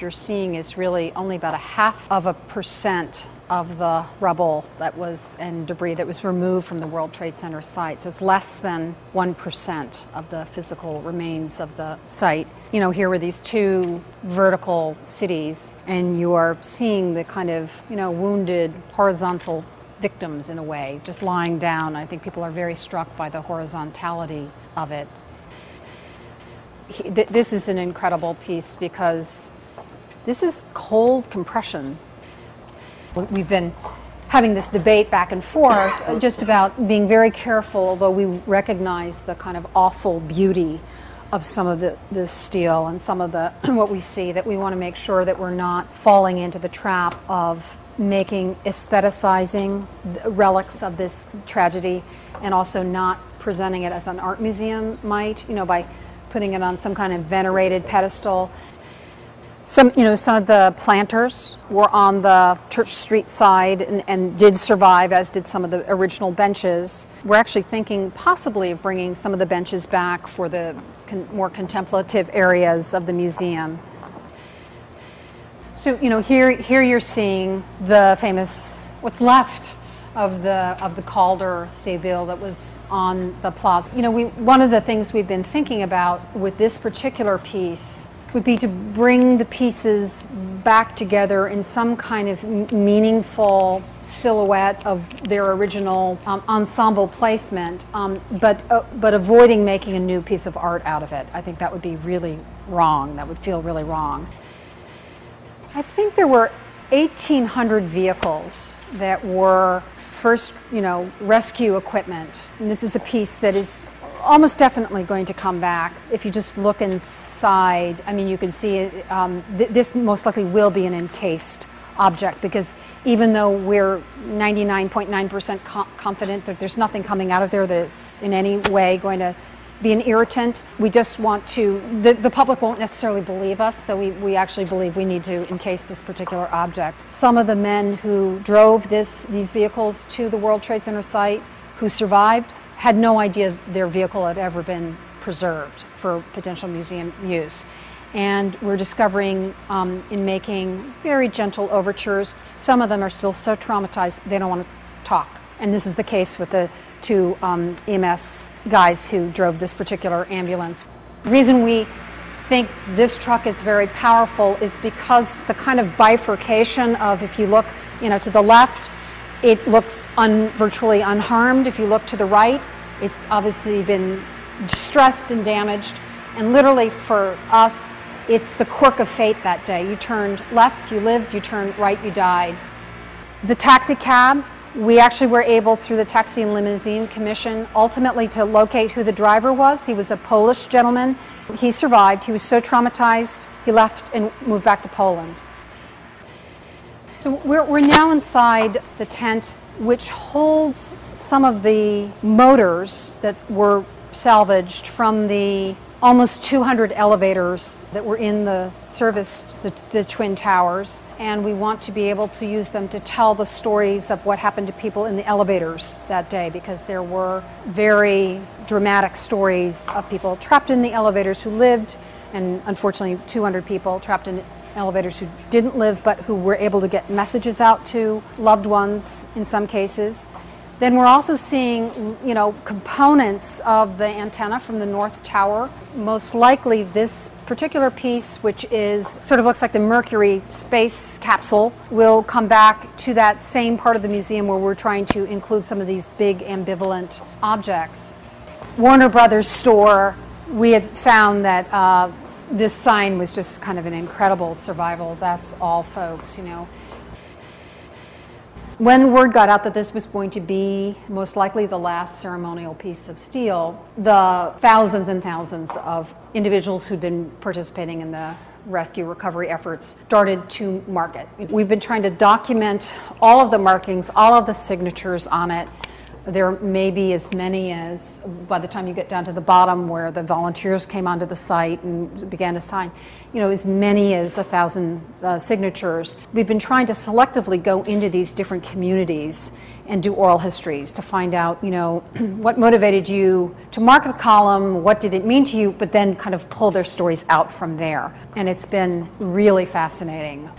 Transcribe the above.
what you're seeing is really only about 0.5% of the rubble that was and debris that was removed from the World Trade Center site. So it's less than 1% of the physical remains of the site. You know, here were these two vertical cities, and you are seeing the kind of, you know, wounded horizontal victims in a way, just lying down. I think people are very struck by the horizontality of it. This is an incredible piece because this is cold compression. We've been having this debate back and forth just about being very careful, although we recognize the kind of awful beauty of some of this steel and some of the what we see, that we want to make sure that we're not falling into the trap of making aestheticizing relics of this tragedy and also not presenting it as an art museum might, you know, by putting it on some kind of venerated pedestal. Some of the planters were on the Church Street side and did survive, as did some of the original benches. We're actually thinking possibly of bringing some of the benches back for the more contemplative areas of the museum. So, you know, here you're seeing the famous, what's left of the Calder stable that was on the plaza. You know, one of the things we've been thinking about with this particular piece would be to bring the pieces back together in some kind of meaningful silhouette of their original ensemble placement, but avoiding making a new piece of art out of it. I think that would be really wrong. That would feel really wrong. I think there were 1,800 vehicles that were first, you know, rescue equipment. And this is a piece that is almost definitely going to come back. If you just look inside, I mean, you can see it, this most likely will be an encased object, because even though we're 99.9% confident that there's nothing coming out of there that is in any way going to be an irritant, we just want to, the public won't necessarily believe us, so we actually believe we need to encase this particular object. Some of the men who drove these vehicles to the World Trade Center site, who survived, had no idea their vehicle had ever been preserved for potential museum use. And we're discovering in making very gentle overtures, some of them are still so traumatized they don't want to talk. And this is the case with the two EMS guys who drove this particular ambulance. The reason we think this truck is very powerful is because the kind of bifurcation of, if you look, you know, to the left, it looks virtually unharmed. If you look to the right, it's obviously been distressed and damaged. And literally for us, it's the quirk of fate that day. You turned left, you lived, you turned right, you died. The taxi cab, we actually were able, through the Taxi and Limousine Commission, ultimately to locate who the driver was. He was a Polish gentleman. He survived. He was so traumatized, he left and moved back to Poland. So we're now inside the tent, which holds some of the motors that were salvaged from the almost 200 elevators that were in the service, the Twin Towers, and we want to be able to use them to tell the stories of what happened to people in the elevators that day, because there were very dramatic stories of people trapped in the elevators who lived, and unfortunately 200 people trapped in elevators who didn't live but who were able to get messages out to loved ones in some cases. Then we're also seeing, you know, components of the antenna from the North Tower. Most likely this particular piece, which is sort of looks like the Mercury space capsule, will come back to that same part of the museum where we're trying to include some of these big ambivalent objects. Warner Brothers store, we had found that this sign was just kind of an incredible survival. That's all, folks, you know. When word got out that this was going to be most likely the last ceremonial piece of steel, the thousands and thousands of individuals who'd been participating in the rescue recovery efforts started to mark it. We've been trying to document all of the markings, all of the signatures on it. There may be as many as, by the time you get down to the bottom where the volunteers came onto the site and began to sign, as many as 1,000 signatures. We've been trying to selectively go into these different communities and do oral histories to find out, what motivated you to mark the column, what did it mean to you, but then kind of pull their stories out from there. And it's been really fascinating.